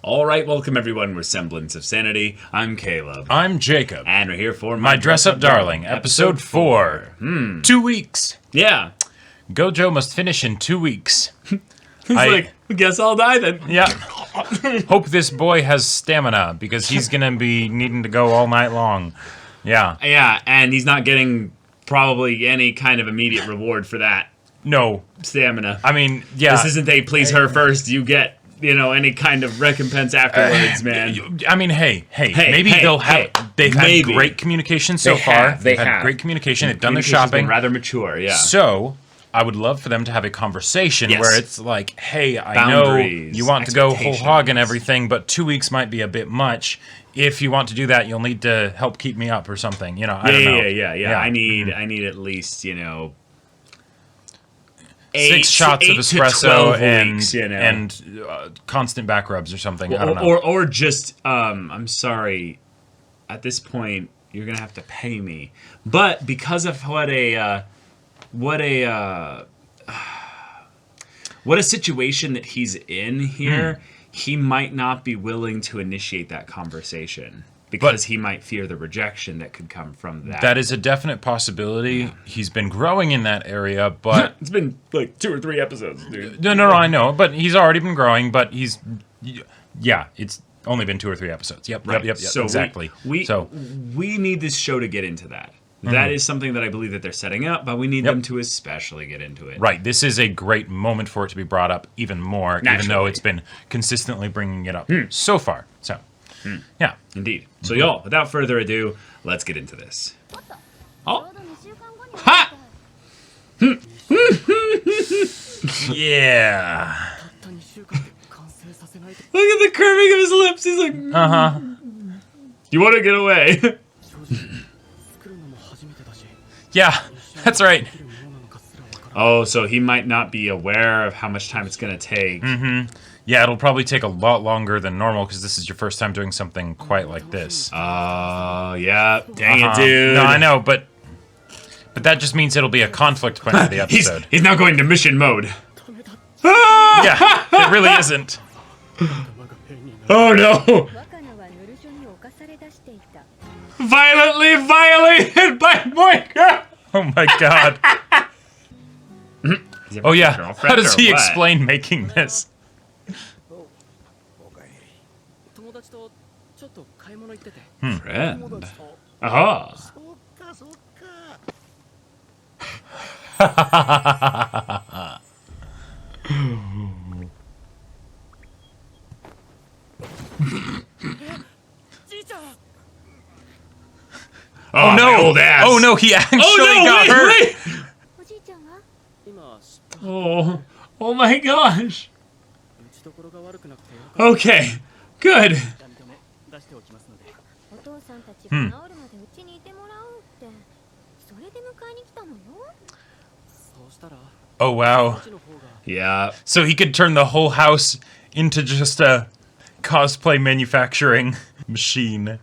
Alright, welcome everyone, we're Semblance of Sanity. I'm Caleb. I'm Jacob. And we're here for My Dress Up Darling, episode 4. 2 weeks. Yeah. Gojo must finish in 2 weeks. He's like, I guess I'll die then. Yeah. Hope this boy has stamina, because he's gonna be needing to go all night long. Yeah. Yeah, and he's not getting probably any kind of immediate reward for that. No. Stamina. I mean, yeah. This isn't a please her first, you get, any kind of recompense afterwards, man. I mean, hey, maybe they'll have. They've had great communication so far. They've had great communication. They've done their shopping. Been rather mature, yeah. So, I would love for them to have a conversation where it's like, hey, I Boundaries, know you want to go whole hog and everything, but 2 weeks might be a bit much. If you want to do that, you'll need to help keep me up or something. I don't know. Yeah. I need at least, 6 shots of espresso weeks, and constant back rubs or something. I don't know. Or just, I'm sorry, at this point, you're going to have to pay me. But because of what a situation that he's in here, he might not be willing to initiate that conversation. Because he might fear the rejection that could come from that. That is a definite possibility. Yeah. He's been growing in that area, but... It's been like 2 or 3 episodes, dude. No, I know. But he's already been growing, but he's... Yeah, it's only been 2 or 3 episodes. Yep, so exactly. We need this show to get into that. That is something that I believe that they're setting up, but we need them to especially get into it. Right. This is a great moment for it to be brought up even more, even though it's been consistently bringing it up so far. So... Yeah. Indeed. So, y'all, without further ado, let's get into this. Oh! Ha! Yeah. Look at the curving of his lips. He's like, You want to get away? Yeah, that's right. Oh, so he might not be aware of how much time it's going to take. Yeah, it'll probably take a lot longer than normal because this is your first time doing something quite like this. Oh, yeah. Dang it, dude. No, I know, but that just means it'll be a conflict point for the episode. He's now going to mission mode. Yeah, it really isn't. Oh, no. Violently violated by Moika. Oh, my God. Oh, yeah. How does he explain making this? Friend. Aha. Oh no! Old ass. Oh no! He actually got hurt. Wait. Oh my gosh. Okay. Good. Oh wow. Yeah. So he could turn the whole house into just a cosplay manufacturing machine.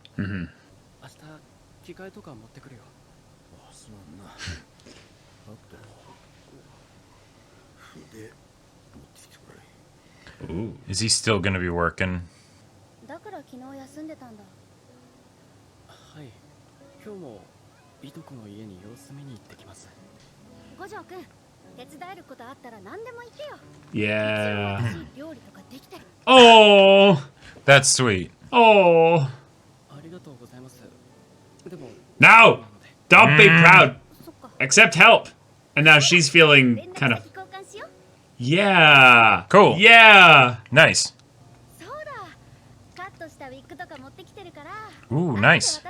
Ooh. Is he still gonna be working? Yeah. Oh. That's sweet. Oh. Now, don't be proud. Accept help. And now she's feeling kind of... Yeah. Cool. Yeah. Nice. Ooh, nice.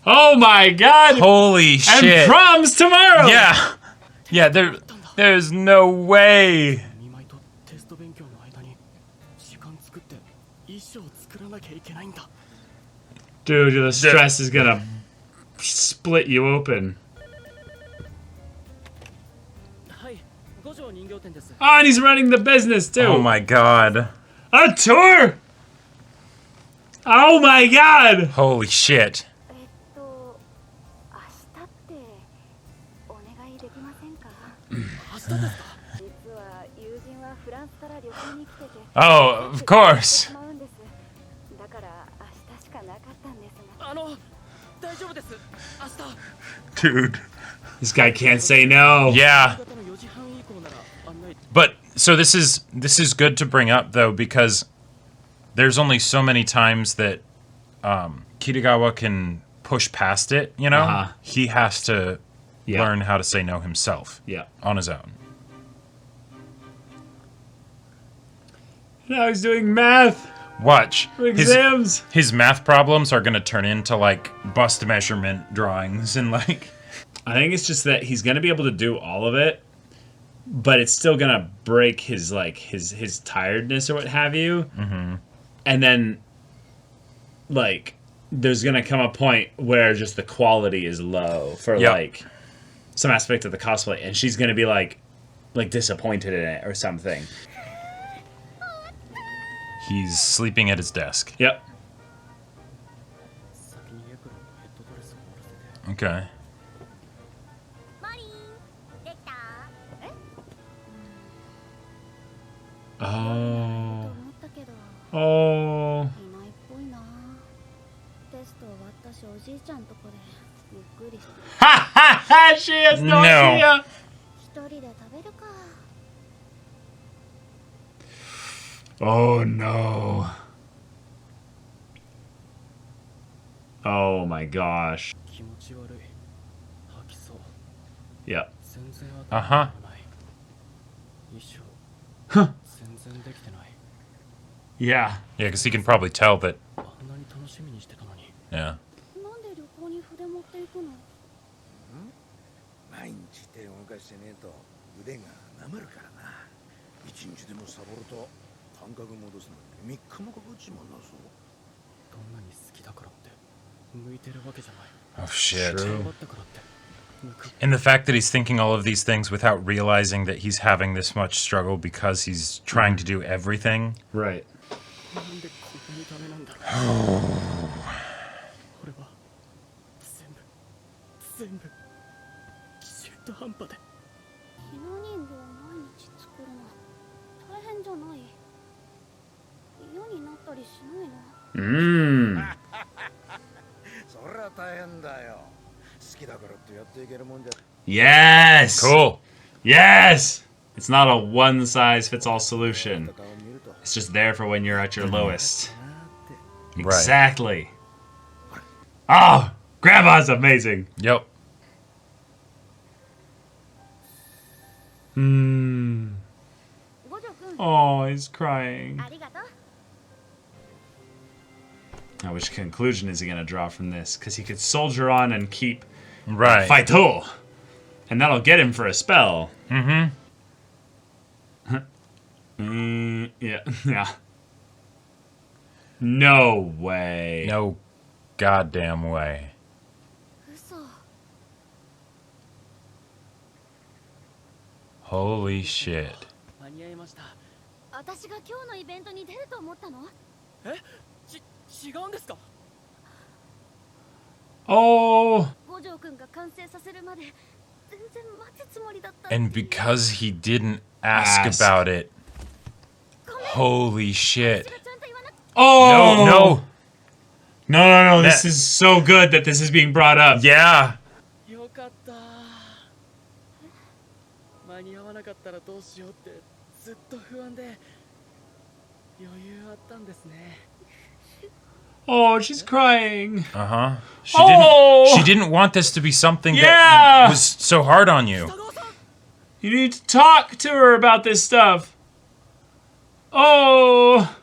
Oh my God. Holy shit. And prom's tomorrow. Yeah. Yeah, there's no way. Dude, the stress is gonna split you open. Oh, and he's running the business too. Oh my God. A tour. Oh my God. Holy shit. Oh, of course. Dude. This guy can't say no. Yeah. But so this is good to bring up though, because there's only so many times that Kitagawa can push past it, you know? He has to learn how to say no himself. Yeah. On his own. Now he's doing math. Watch. For exams. His math problems are going to turn into like bust measurement drawings and like... I think it's just that he's going to be able to do all of it, but it's still going to break his like his tiredness or what have you. Mm-hmm. And then like there's going to come a point where just the quality is low for like some aspect of the cosplay, and she's going to be like disappointed in it or something. He's sleeping at his desk. Yep. Okay. Oh. Oh. Ha ha ha! She has no idea. Oh no. Oh my gosh. Yep. Uh-huh. Huh. Yeah. Yeah, because he can probably tell that... Yeah. Oh, shit. True. And the fact that he's thinking all of these things without realizing that he's having this much struggle because he's trying to do everything. Right. Mmm. Yes. Cool. Yes. It's not a one-size-fits-all solution. It's just there for when you're at your lowest. Right. Exactly. Oh, Grandma's amazing. Yep. Hmm. Oh, he's crying. Now, which conclusion is he going to draw from this? Because he could soldier on and keep Fighto, and that'll get him for a spell. Mm-hmm. Yeah. Yeah. No way. No goddamn way. Holy shit. Oh. And because he didn't ask about it. Holy shit. Oh. No. No. This is so good that this is being brought up. Yeah. Oh, she's crying. Uh-huh. She didn't want this to be something that was so hard on you. You need to talk to her about this stuff. Oh.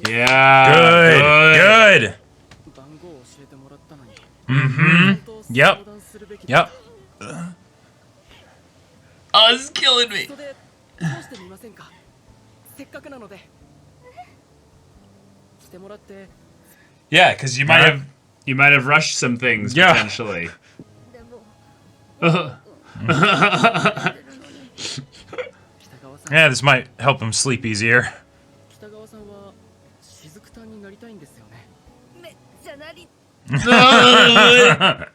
Yeah. Good. Mm-hmm. Yep. Oh, this is killing me. Yeah, because you might have rushed some things potentially. Yeah, this might help him sleep easier. 北川さんは雫炭になりたいんですよね。めっちゃなりありが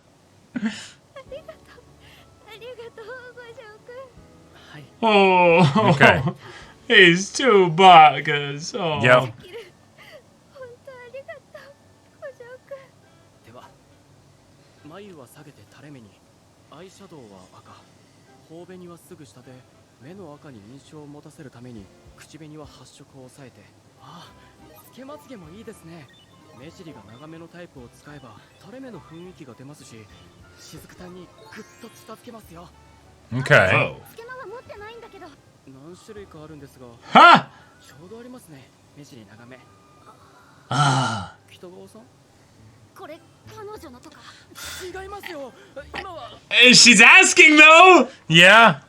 とうごジョー君。はい。 Oh, Okay. he's two buggers. Oh. Yep. 本当ありがとうゴジョー君。では、眉は下げて垂れ目に、アイシャドウは赤、頬紅はすぐ下で、目の赤に印象を持たせるために口紅は発色を抑えて、ああ、つけまつげもいいですね。目尻が長めのタイプを使えば垂れ目の雰囲気が出ますし、雫炭にグッと近づけますよ。 Okay. Oh. つけまは持ってないんだけど。何種類かあるんですが、 Ha! ちょうどありますね。目尻長め。 Ah. 北川さん？これ彼女のとか。違いますよ。今は She's asking though. Yeah.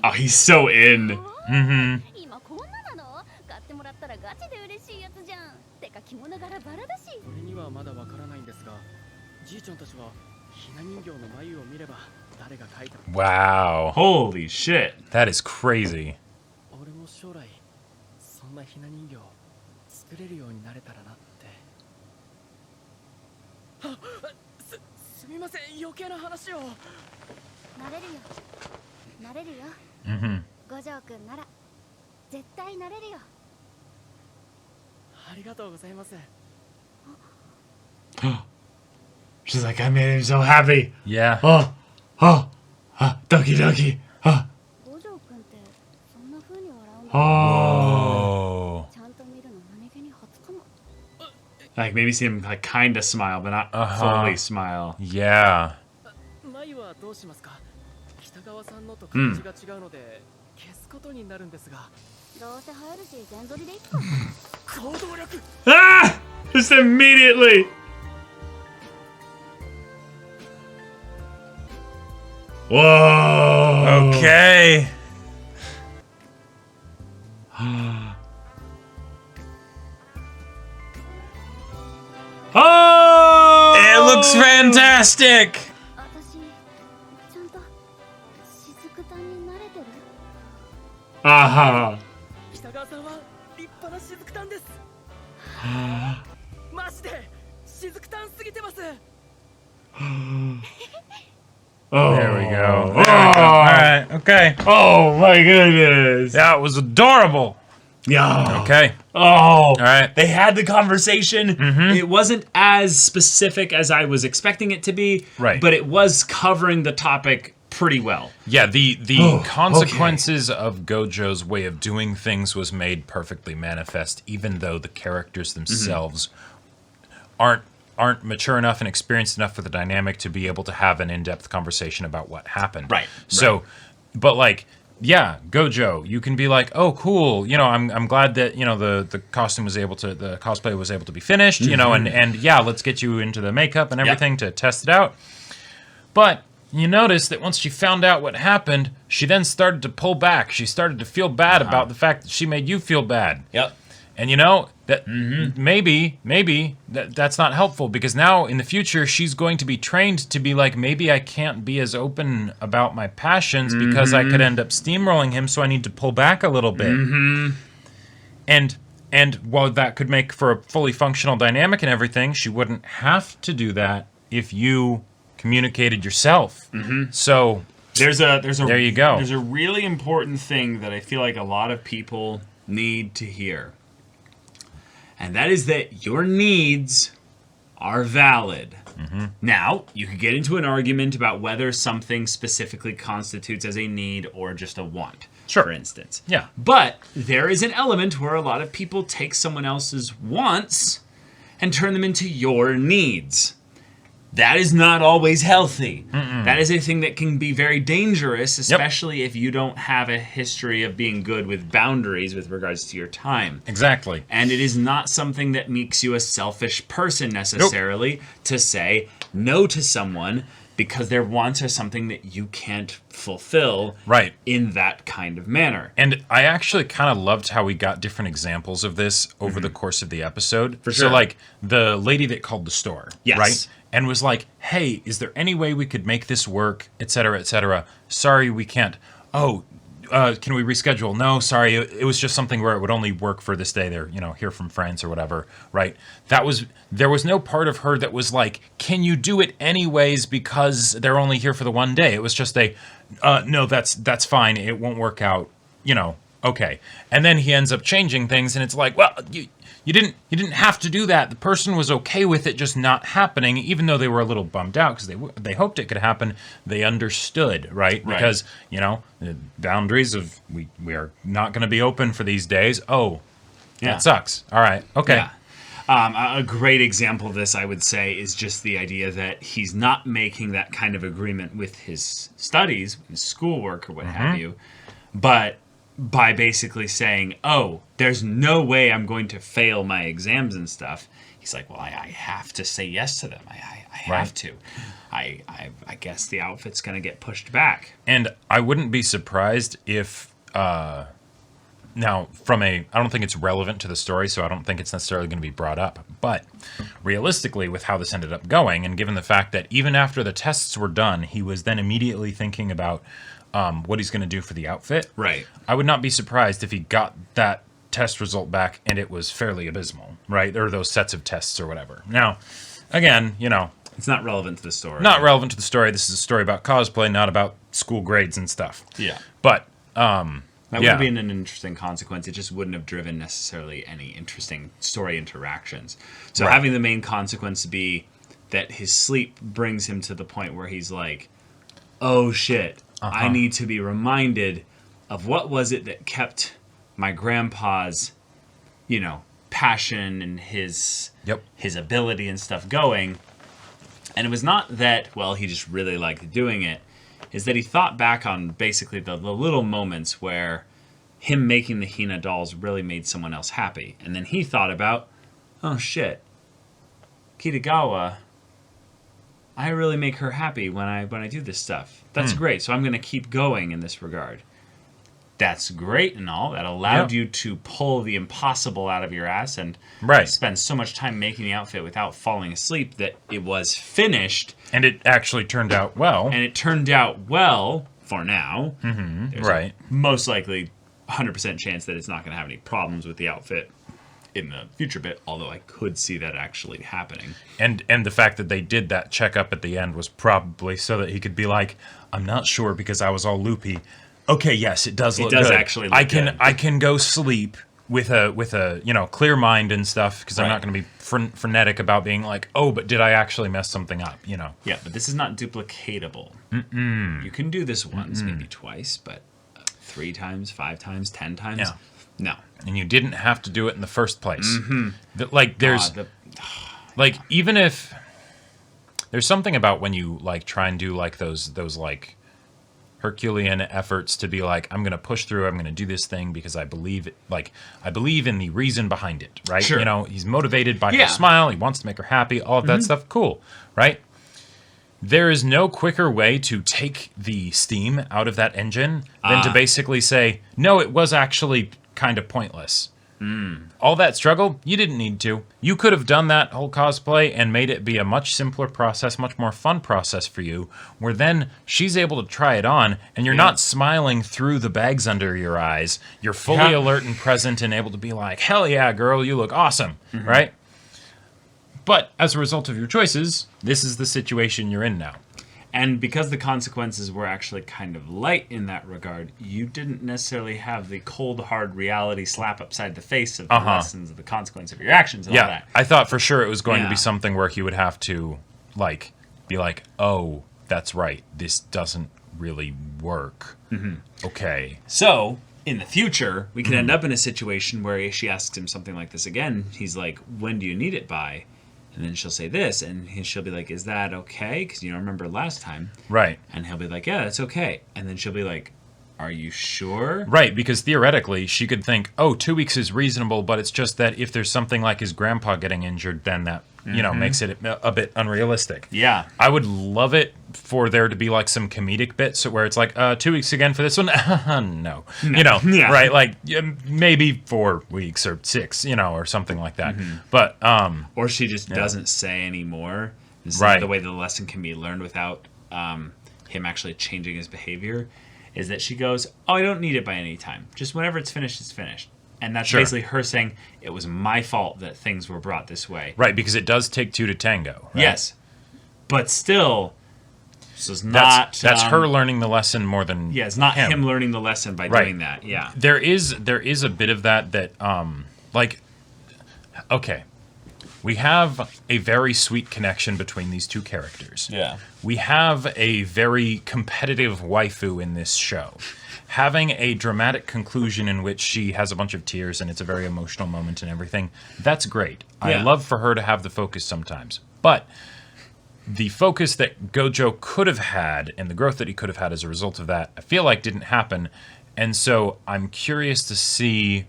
Oh, he's so in. Mm-hmm. 今こんななの？買ってもらったらガチで嬉しいやつじゃん。てか着物柄バラだし。これにはまだわからないんですが、じいちゃんたちはひな人形の眉を見れば誰が描いたのか。 Wow. Holy shit. That is crazy. 俺も将来そんなひな人形作れるようになれたらなって。すみません、余計な話を。なれるよ。なれるよ。 Mm-hmm. 五条くんなら絶対なれるよ。ありがとうございます。 She's like, I made him so happy. Yeah. Oh, oh, Doki Doki. Oh, 五条くんってそんな風に笑うんだ。 Oh. ちゃんと見るの何気に初かも。 like maybe see him like kind of smile, but not Uh-huh. fully smile. Yeah. 眉はどうしますか？北川さんのと形が違うので、消すことになるんですが。どうせ生えるし全取りでいっか。行動力。 Ah! Just immediately. Whoa. Okay. Oh! It looks fantastic. 私ちゃんと雫炭に慣れてる？ Uh-huh. 北川さんは立派な雫炭です。マジで雫炭すぎてます。 Oh. There we go. There we go. All right. Okay. Oh my goodness. That was adorable. Yeah. Okay. Oh. All right. They had the conversation. It wasn't as specific as I was expecting it to be. Right. But it was covering the topic pretty well. Yeah, the Oh, consequences of Gojo's way of doing things was made perfectly manifest, even though the characters themselves aren't mature enough and experienced enough for the dynamic to be able to have an in-depth conversation about what happened. Right, So, but like, yeah, Gojo, you can be like, oh, cool. You know, I'm glad that, you know, the costume was able to, the cosplay was able to be finished, you know, and yeah, let's get you into the makeup and everything to test it out. But you notice that once she found out what happened, she then started to pull back. She started to feel bad about the fact that she made you feel bad. Yep. And you know, that maybe that's not helpful, because now in the future she's going to be trained to be like, maybe I can't be as open about my passions because I could end up steamrolling him, so I need to pull back a little bit. And while that could make for a fully functional dynamic and everything, she wouldn't have to do that if you communicated yourself. So There's a There you go. There's a really important thing that I feel like a lot of people need to hear. And that is that your needs are valid. Now, you could get into an argument about whether something specifically constitutes as a need or just a want, Sure. for instance. Yeah. But there is an element where a lot of people take someone else's wants and turn them into your needs. That is not always healthy. That is a thing that can be very dangerous, especially if you don't have a history of being good with boundaries with regards to your time. exactly. And it is not something that makes you a selfish person necessarily to say no to someone because their wants are something that you can't fulfill Right. in that kind of manner. And I actually kind of loved how we got different examples of this over the course of the episode. For So, sure. like, the lady that called the store, Yes. right? and was like, hey, is there any way we could make this work, etc., etc. Sorry, we can't. Oh, can we reschedule? No, sorry, it was just something where it would only work for this day. They're, here from France or whatever, right? There was no part of her that was like, can you do it anyways because they're only here for the one day? It was just no, that's fine. It won't work out, okay. And then he ends up changing things, and it's like, well, you didn't have to do that. The person was okay with it just not happening, even though they were a little bummed out because they hoped it could happen. They understood, right? Because the boundaries of we are not going to be open for these days. Oh, yeah, that sucks. All right, okay. Yeah. A great example of this, I would say, is just the idea that he's not making that kind of agreement with his studies, his schoolwork, or what have you, but by basically saying, oh, there's no way I'm going to fail my exams and stuff. He's like, well, I have to say yes to them. I have to. I guess the outfit's going to get pushed back. And I wouldn't be surprised if, now, I don't think it's relevant to the story, so I don't think it's necessarily going to be brought up. But realistically, with how this ended up going, and given the fact that even after the tests were done, he was then immediately thinking about what he's going to do for the outfit. Right. I would not be surprised if he got that test result back and it was fairly abysmal, right? Or those sets of tests or whatever. Now, again, it's not relevant to the story. Not relevant to the story. This is a story about cosplay, not about school grades and stuff. Yeah. But, that would have been an interesting consequence. It just wouldn't have driven necessarily any interesting story interactions. So having the main consequence be that his sleep brings him to the point where he's like, oh shit, I need to be reminded of what was it that kept my grandpa's, passion and his ability and stuff going. And it was not that, well, he just really liked doing it. Is that he thought back on basically the little moments where him making the Hina dolls really made someone else happy. And then he thought about, oh shit, Kitagawa, I really make her happy when I do this stuff. That's great. So I'm going to keep going in this regard. That's great and all. That allowed you to pull the impossible out of your ass and spend so much time making the outfit without falling asleep that it was finished. And it actually turned out well. And it turned out well for now. There's a most likely 100% chance that it's not going to have any problems with the outfit in the future bit, although I could see that actually happening. And the fact that they did that checkup at the end was probably so that he could be like, I'm not sure because I was all loopy. Okay, yes, it does look good. It does actually look good. I can go sleep with a clear mind and stuff because I'm not going to be frenetic about being like, oh, but did I actually mess something up? Yeah, but this is not duplicatable. You can do this once, maybe twice, but 3 times, 5 times, 10 times, no. And you didn't have to do it in the first place. Even if there's something about when you try and do those Herculean efforts to be like, I'm going to push through, I'm going to do this thing because I believe in the reason behind it, right? Sure. He's motivated by her smile, he wants to make her happy, all of that stuff, cool, right? There is no quicker way to take the steam out of that engine than to basically say, no, it was actually kind of pointless. All that struggle, you didn't need to. You could have done that whole cosplay and made it be a much simpler process, much more fun process for you, where then she's able to try it on, and you're not smiling through the bags under your eyes. You're fully alert and present and able to be like, hell yeah, girl, you look awesome, right? But as a result of your choices, this is the situation you're in now. And because the consequences were actually kind of light in that regard, you didn't necessarily have the cold, hard reality slap upside the face of the lessons of the consequence of your actions and all that. I thought for sure it was going to be something where he would have to, be like, oh, that's right, this doesn't really work. Okay. So, in the future, we could end up in a situation where she asks him something like this again. He's like, when do you need it by? And then she'll say this, and she'll be like, is that okay? Because you don't remember last time. Right. And he'll be like, yeah, that's okay. And then she'll be like, are you sure? Right, because theoretically, she could think, oh, 2 weeks is reasonable, but it's just that if there's something like his grandpa getting injured, then that, makes it a bit unrealistic. Yeah. I would love it for there to be some comedic bits where it's like, 2 weeks again for this one? No. Right? Maybe 4 weeks or 6, or something like that. But, or she just doesn't say anymore. This is Right. the way the lesson can be learned without him actually changing his behavior, is that she goes, oh, I don't need it by any time. Just whenever it's finished, it's finished. And that's Sure. basically her saying, it was my fault that things were brought this way. Right, because it does take two to tango. Right? Yes. But still, this is not... That's her learning the lesson more than Yeah, it's not him learning the lesson by Right. doing that. Yeah. There is a bit of that like, okay, we have a very sweet connection between these two characters. Yeah. We have a very competitive waifu in this show. Having a dramatic conclusion in which she has a bunch of tears and it's a very emotional moment and everything, that's great. I Yeah. love for her to have the focus sometimes. But the focus that Gojo could have had and the growth that he could have had as a result of that, I feel like didn't happen. And so I'm curious to see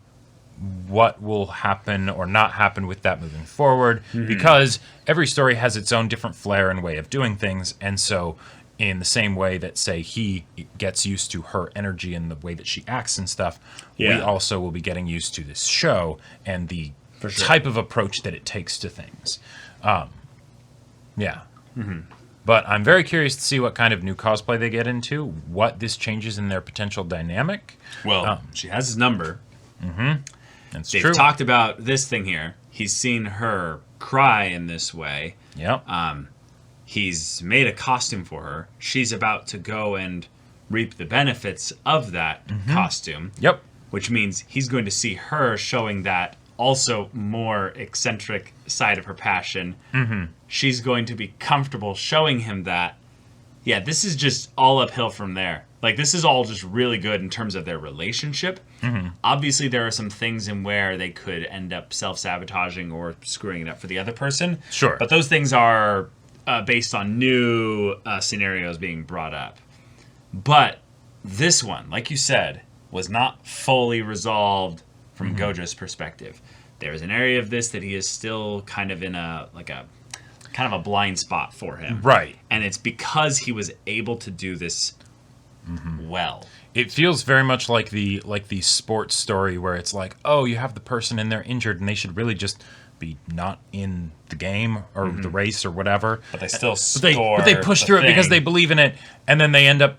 what will happen or not happen with that moving forward, because every story has its own different flair and way of doing things. And so in the same way that, say, he gets used to her energy and the way that she acts and stuff, we Yeah. also will be getting used to this show and the For sure. type of approach that it takes to things. Yeah. But I'm very curious to see what kind of new cosplay they get into, what this changes in their potential dynamic. Well, she has his number. That's They've true. talked about this thing here. He's seen her cry in this way. Yep. He's made a costume for her. She's about to go and reap the benefits of that costume, Yep. which means he's going to see her showing that also more eccentric side of her passion. She's going to be comfortable showing him that. Yeah, this is just all uphill from there. Like, this is all just really good in terms of their relationship. Obviously, there are some things in where they could end up self-sabotaging or screwing it up for the other person. Sure. But those things are based on new scenarios being brought up. But this one, like you said, was not fully resolved from Gojo's perspective. There's an area of this that he is still kind of in a kind of a blind spot for him. Right. And it's because he was able to do this well. It feels very much like the sports story where it's like, oh, you have the person and they're injured and they should really just be not in the game or the race or whatever. But they still But they push the through it because they thing. believe in it, and then they end up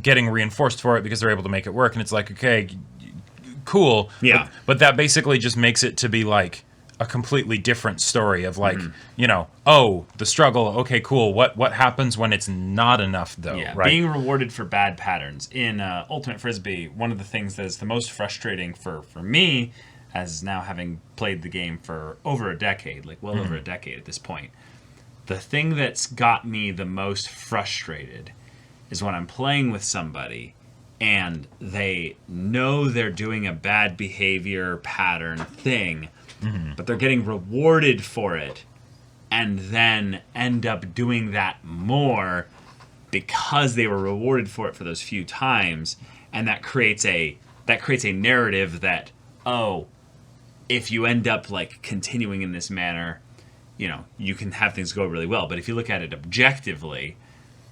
getting reinforced for it because they're able to make it work. And it's like, okay, cool. Yeah. But that basically just makes it to be like a completely different story of like, oh, the struggle. Okay, cool. What happens when it's not enough though? Yeah, right. being rewarded for bad patterns. In Ultimate Frisbee, one of the things that is the most frustrating for me, as now having played the game for over a decade, like well over a decade at this point, the thing that's got me the most frustrated is when I'm playing with somebody and they know they're doing a bad behavior pattern thing, but they're getting rewarded for it, and then end up doing that more because they were rewarded for it for those few times, and that creates a narrative that, oh, if you end up like continuing in this manner, you can have things go really well. But if you look at it objectively,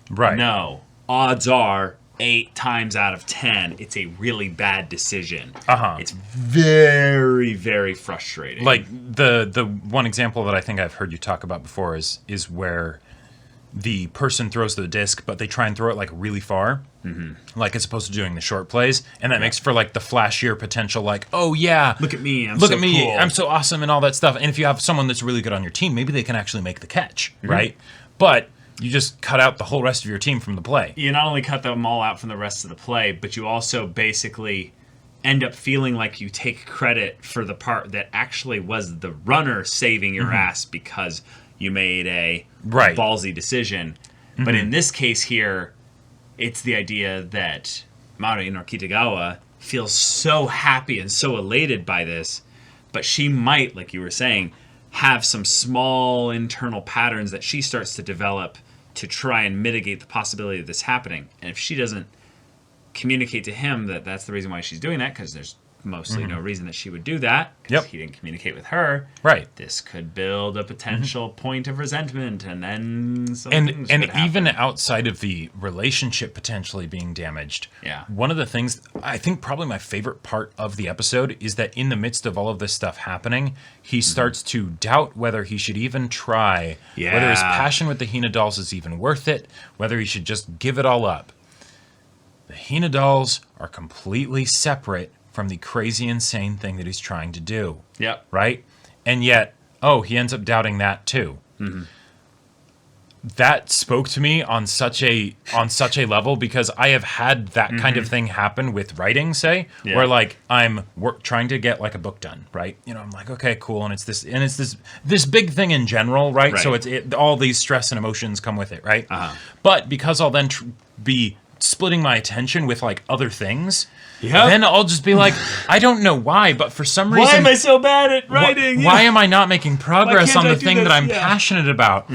Right. no, odds are 8 times out of 10 it's a really bad decision. It's very, very frustrating. Like the one example that I think I've heard you talk about before is where the person throws the disc, but they try and throw it like really far, like as opposed to doing the short plays, and that makes for like the flashier potential, like, oh yeah, look at me, I'm look so at me, cool. I'm so awesome and all that stuff. And if you have someone that's really good on your team, maybe they can actually make the catch, right? But you just cut out the whole rest of your team from the play. You not only cut them all out from the rest of the play, but you also basically end up feeling like you take credit for the part that actually was the runner saving your ass because you made a Right. ballsy decision. But in this case here, it's the idea that Marin or Kitagawa feels so happy and so elated by this, but she might, like you were saying, have some small internal patterns that she starts to develop to try and mitigate the possibility of this happening. And if she doesn't communicate to him that that's the reason why she's doing that, because there's mostly no reason that she would do that, because he didn't communicate with her. Right. This could build a potential point of resentment, and then something and even outside of the relationship potentially being damaged. Yeah. One of the things, I think probably my favorite part of the episode is that in the midst of all of this stuff happening, he starts to doubt whether he should even try, whether his passion with the Hina dolls is even worth it, whether he should just give it all up. The Hina dolls are completely separate from the crazy, insane thing that he's trying to do. Yep. Right? And yet, he ends up doubting that too. That spoke to me on such a level, because I have had that kind of thing happen with writing, say, where like I'm trying to get like a book done, right? You know, I'm like, okay, cool, and it's this big thing in general, right? So it's all these stress and emotions come with it, right? But because I'll then be splitting my attention with like other things, then I'll just be like, I don't know why, but for some reason, why am I so bad at writing? Why am I not making progress on the thing that I'm passionate about?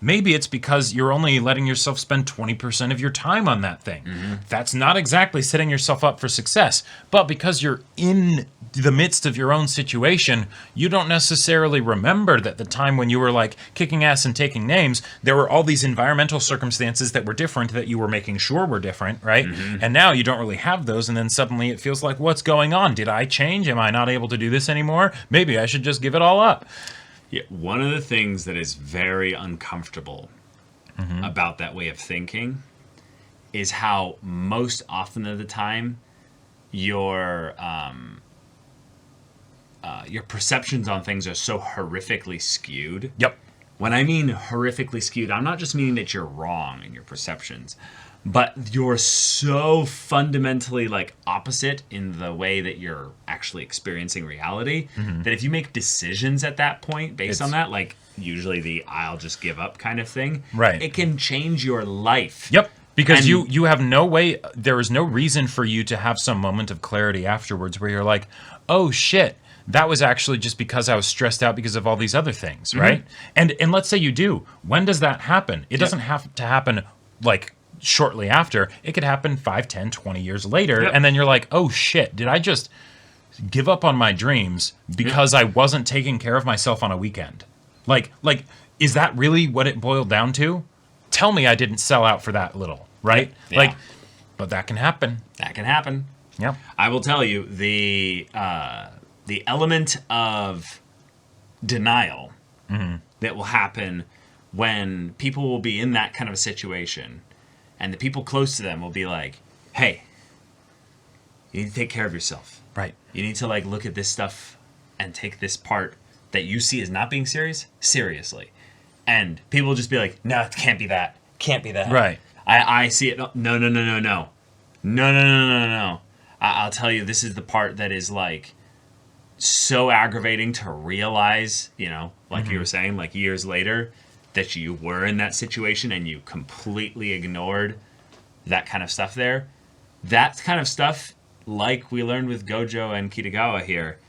Maybe it's because you're only letting yourself spend 20% of your time on that thing. That's not exactly setting yourself up for success, but because you're in the midst of your own situation, you don't necessarily remember that the time when you were like kicking ass and taking names, there were all these environmental circumstances that were different, that you were making sure were different, right? And now you don't really have those, and then suddenly it feels like, what's going on? Did I change? Am I not able to do this anymore? Maybe I should just give it all up. Yeah, one of the things that is very uncomfortable about that way of thinking is how most often of the time your perceptions on things are so horrifically skewed. Yep. When I mean horrifically skewed, I'm not just meaning that you're wrong in your perceptions, but you're so fundamentally like opposite in the way that you're actually experiencing reality that if you make decisions at that point based on that, like usually the I'll just give up kind of thing, right, it can change your life. Yep. Because you have no way, there is no reason for you to have some moment of clarity afterwards where you're like, oh shit, that was actually just because I was stressed out because of all these other things, right? And let's say you do. When does that happen? It doesn't have to happen like shortly after. It could happen 5, 10, 20 years later. And then you're like, oh shit, did I just give up on my dreams because I wasn't taking care of myself on a weekend? Like, is that really what it boiled down to? Tell me I didn't sell out for that little, right? Yeah. Like, but that can happen. That can happen. Yeah. I will tell you, the element of denial that will happen when people will be in that kind of a situation, and the people close to them will be like, hey, you need to take care of yourself. Right. You need to like look at this stuff and take this part that you see as not being serious seriously. And people will just be like, no, it can't be that. Can't be that. Right. I see it. No. I'll tell you, this is the part that is like so aggravating to realize, you know, like you were saying, like years later, that you were in that situation and you completely ignored that kind of stuff there. That kind of stuff, like we learned with Gojo and Kitagawa here,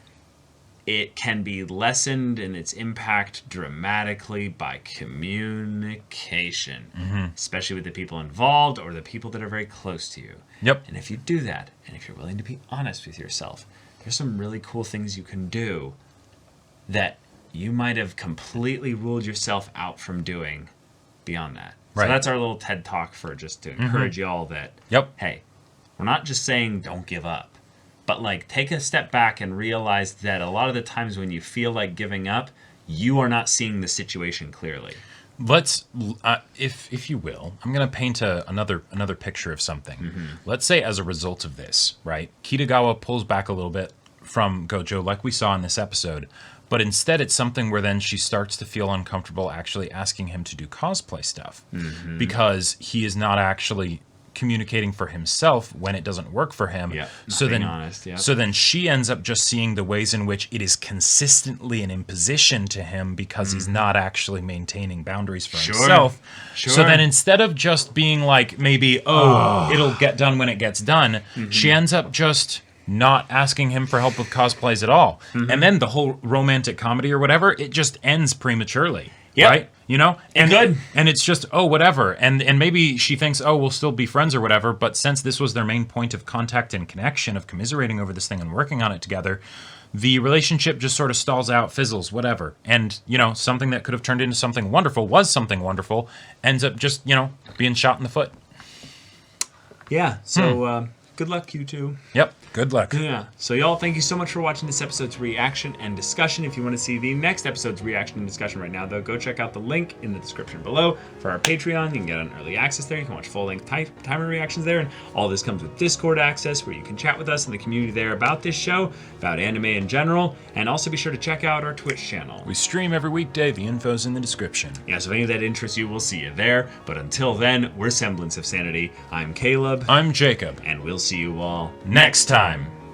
it can be lessened in its impact dramatically by communication, especially with the people involved or the people that are very close to you. Yep. And if you do that, and if you're willing to be honest with yourself, there's some really cool things you can do that you might have completely ruled yourself out from doing beyond that. Right. So that's our little TED Talk for just to encourage you all that, hey, we're not just saying don't give up, but like take a step back and realize that a lot of the times when you feel like giving up, you are not seeing the situation clearly. Let's, if you will, I'm going to paint another picture of something. Let's say as a result of this, right, Kitagawa pulls back a little bit from Gojo like we saw in this episode, but instead it's something where then she starts to feel uncomfortable actually asking him to do cosplay stuff because he is not actually communicating for himself when it doesn't work for him. So then she ends up just seeing the ways in which it is consistently an imposition to him because he's not actually maintaining boundaries for himself. So then instead of just being like maybe it'll get done when it gets done, she ends up just not asking him for help with cosplays at all. And then the whole romantic comedy or whatever, it just ends prematurely. Yep. right? You know, And good. and it's just whatever, and maybe she thinks we'll still be friends or whatever. But since this was their main point of contact and connection of commiserating over this thing and working on it together, the relationship just sort of stalls out, fizzles, whatever. And you know, something that could have turned into something wonderful ends up just being shot in the foot. Yeah. So good luck, you two. Yep. Good luck. Yeah. So y'all, thank you so much for watching this episode's reaction and discussion. If you want to see the next episode's reaction and discussion right now, though, go check out the link in the description below for our Patreon. You can get an early access there. You can watch full-length timer reactions there. And all this comes with Discord access, where you can chat with us in the community there about this show, about anime in general. And also be sure to check out our Twitch channel. We stream every weekday. The info's in the description. Yeah, so if any of that interests you, we'll see you there. But until then, we're Semblance of Sanity. I'm Caleb. I'm Jacob. And we'll see you all Next time.